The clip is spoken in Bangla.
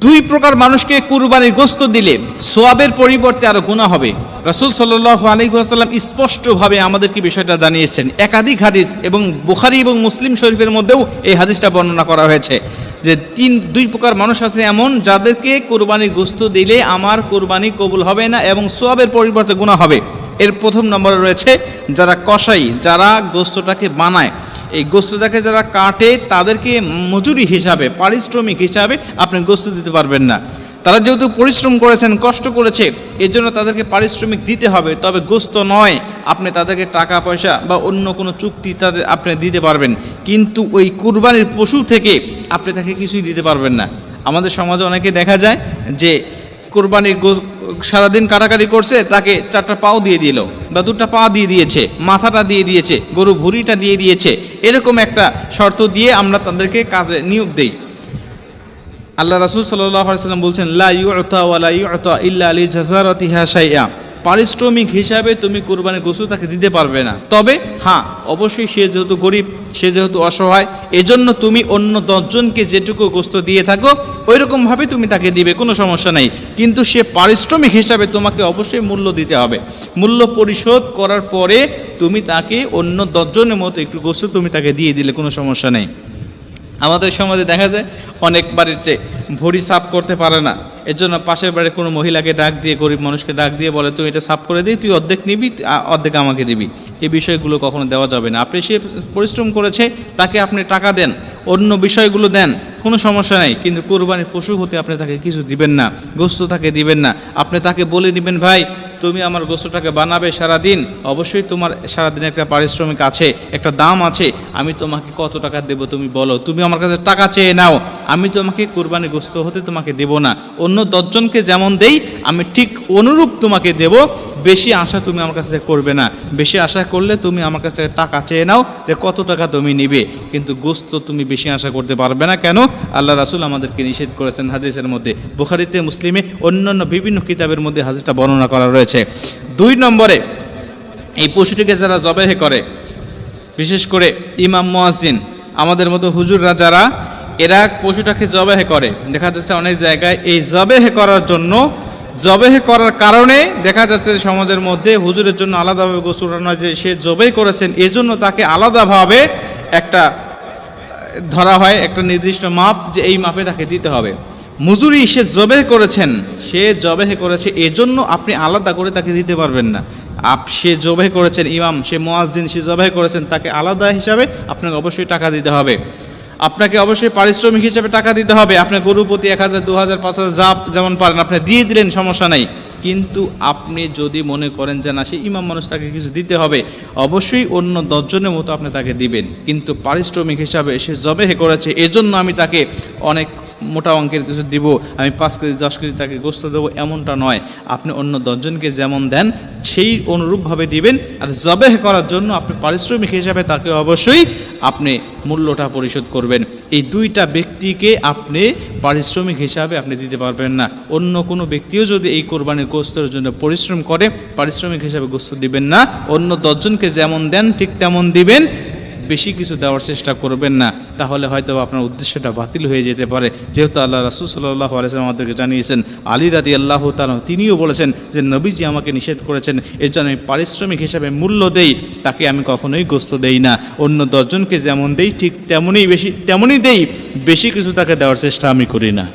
দুই প্রকার মানুষকে কুরবানির গোশত দিলে সোয়াবের পরিবর্তে আরো গুনাহ হবে। রাসূল সাল্লাল্লাহু আলাইহি ওয়াসাল্লাম স্পষ্টভাবে আমাদেরকে বিষয়টা জানিয়েছেন। একাধিক হাদিস এবং বুখারী এবং মুসলিম শরীফের মধ্যেও এই হাদিসটা বর্ণনা করা হয়েছে যে দুই প্রকার মানুষ আছে এমন, যাদেরকে কুরবানির গোশত দিলে আমার কুরবানি কবুল হবে না এবং সোয়াবের পরিবর্তে গুনাহ হবে। এর প্রথম নম্বরে রয়েছে যারা কসাই, যারা গোশতটাকে বানায়, এই গোশতটাকে যারা কাটে তাদেরকে মজুরি হিসাবে, পারিশ্রমিক হিসাবে আপনি গোশত দিতে পারবেন না। তারা যেহেতু পরিশ্রম করেছেন, কষ্ট করেছে, এর জন্য তাদেরকে পারিশ্রমিক দিতে হবে, তবে গোশত নয়। আপনি তাদেরকে টাকা পয়সা বা অন্য কোনো চুক্তি তাদের আপনি দিতে পারবেন, কিন্তু ওই কুরবানির পশু থেকে আপনি তাকে কিছুই দিতে পারবেন না। আমাদের সমাজে অনেকে দেখা যায় যে কুরবানির সারাদিন কাটাকাটি করছে, তাকে 4টা পাও দিয়ে দিল বা 2টা পা দিয়ে দিয়েছে, মাথাটা দিয়ে দিয়েছে, গরু ভুঁড়িটা দিয়ে দিয়েছে, এরকম একটা শর্ত দিয়ে আমরা তাদেরকে কাজে নিয়োগ দেই। আল্লাহ রাসূল সাল্লাল্লাহু আলাইহি ওয়াসাল্লাম বলছেন, লা ইউতা ওয়া লা ইউতা ইল্লা লিজাযারাতিহা শাইআ। পারিশ্রমিক হিসাবে তুমি কুরবানির গোশত তাকে দিতে পারবে না, তবে হ্যাঁ অবশ্যই সে যেহেতু গরিব, সে যেহেতু অসহায়, এজন্য তুমি অন্য 10 জনকে যেটুকু গোশত দিয়ে থাকো ওইরকমভাবে তুমি তাকে দিবে, কোনো সমস্যা নেই। কিন্তু সে পারিশ্রমিক হিসাবে তোমাকে অবশ্যই মূল্য দিতে হবে। মূল্য পরিশোধ করার পরে তুমি তাকে অন্য 10 জনের মতো একটু গোশত তুমি তাকে দিয়ে দিলে কোনো সমস্যা নেই। আমাদের সমাজে দেখা যায় অনেক বাড়িতে ভুঁড়ি সাফ করতে পারে না, এর জন্য পাশের বাড়ির কোনো মহিলাকে ডাক দিয়ে, গরিব মানুষকে ডাক দিয়ে বলে, তুই এটা সাফ করে দিই, তুই অর্ধেক নিবি, অর্ধেক আমাকে দিবি। এই বিষয়গুলো কখনো দেওয়া যাবে না। আপনি সে পরিশ্রম করেছে, তাকে আপনি টাকা দেন, অন্য বিষয়গুলো দেন, কোনো সমস্যা নেই, কিন্তু কুরবানির পশু হতে আপনি তাকে কিছু দিবেন না, গোশত তাকে দিবেন না। আপনি তাকে বলে দিবেন, ভাই তুমি আমার গোশতটাকে বানাবে সারাদিন, অবশ্যই তোমার সারাদিন একটা পারিশ্রমিক আছে, একটা দাম আছে, আমি তোমাকে কত টাকা দেব তুমি বলো, তুমি আমার কাছে টাকা চেয়ে নাও, আমি তোমাকে কুরবানির গোশত হতে তোমাকে দেব না। অন্য 10 জনকে যেমন দেই আমি ঠিক অনুরূপ তোমাকে দেব। বেশি আশা তুমি আমার কাছে করবে না, বেশি আশা করলে তুমি আমার কাছে টাকা চেয়ে নাও যে কত টাকা তুমি নিবে, কিন্তু গোশত তুমি বেশি আশা করতে পারবে না। কেন? আল্লাহ রাসূল আমাদেরকে নিষেধ করেছেন হাদিসের মধ্যে, বুখারীতে, মুসলিমে, অন্যান্য বিভিন্ন কিতাবের মধ্যে হাদিসটা বর্ণনা করা রয়েছে। 2 নম্বরে এই পশুটিকে যারা জবাহ করে, বিশেষ করে ইমাম মুয়াজ্জিন, আমাদের মতো হুজুররা যারা, এরা পশুটাকে জবাহ করে, দেখা যাচ্ছে অনেক জায়গায় এই জবাহ করার জন্য, জবাহ করার কারণে দেখা যাচ্ছে সমাজের মধ্যে হুজুরের জন্য আলাদাভাবে গোসল নয় যে সে জবাহ করেছেন, এজন্য তাকে আলাদাভাবে একটা ধরা হয়, একটা নির্দিষ্ট মাপ, যে এই মাপে তাকে দিতে হবে মজুরি। সে জবাহ করেছেন, সে জবাহ করেছে, এজন্য আপনি আলাদা করে তাকে দিতে পারবেন না। সে জবাহ করেছেন, ইমাম, সে মুয়াজ্জিন, সে জবাহ করেছেন, তাকে আলাদা হিসাবে আপনাকে অবশ্যই টাকা দিতে হবে। আপনাকে অবশ্যই পারিশ্রমিক হিসাবে টাকা দিতে হবে। আপনি গরু প্রতি 1000, 2000, 5000 যা যেমন পারেন আপনি দিয়ে দিলেন, সমস্যা নাই। কিন্তু আপনি যদি মনে করেন যে না, সে ইমাম মানুষ, তাকে কিছু দিতে হবে, অবশ্যই অন্য 10 জনের মতো আপনি তাকে দিবেন, কিন্তু পারিশ্রমিক হিসাবে সে জবাহ করেছে, এজন্য আমি তাকে অনেক মোটা অঙ্কের কিছু দিব, আমি 5 কেজি 10 কেজি তাকে গোশত দেবো, এমনটা নয়। আপনি অন্য 10 জনকে যেমন দেন সেই অনুরূপভাবে দিবেন। আর জবাহ করার জন্য আপনি পারিশ্রমিক হিসাবে তাকে অবশ্যই আপনি মূল্যটা পরিশোধ করবেন। এই 2টা ব্যক্তিকে আপনি পারিশ্রমিক হিসাবে আপনি দিতে পারবেন না। অন্য কোনো ব্যক্তিও যদি এই কোরবানির গোশতের জন্য পরিশ্রম করে, পারিশ্রমিক হিসাবে গোশত দিবেন না। অন্য 10 জনকে যেমন দেন ঠিক তেমন দিবেন, বেশি কিছু দেওয়ার চেষ্টা করবেন না, তাহলে হয়তো আপনার উদ্দেশ্যটা বাতিল হয়ে যেতে পারে। যেহেতু আল্লাহ রাসূল সাল্লাল্লাহু আলাইহি ওয়াসাল্লাম আমাদেরকে জানিয়েছেন, আলী রাদিয়াল্লাহু তাআলা তিনিও বলেছেন যে নবীজি আমাকে নিষেধ করেছেন, এর জন্য আমি পারিশ্রমিক হিসাবে মূল্য দেই, তাকে আমি কখনোই গোশত দেই না। অন্য 10 জনকে যেমন দেই ঠিক তেমনই দেই, বেশি কিছু তাকে দেওয়ার চেষ্টা আমি করি না।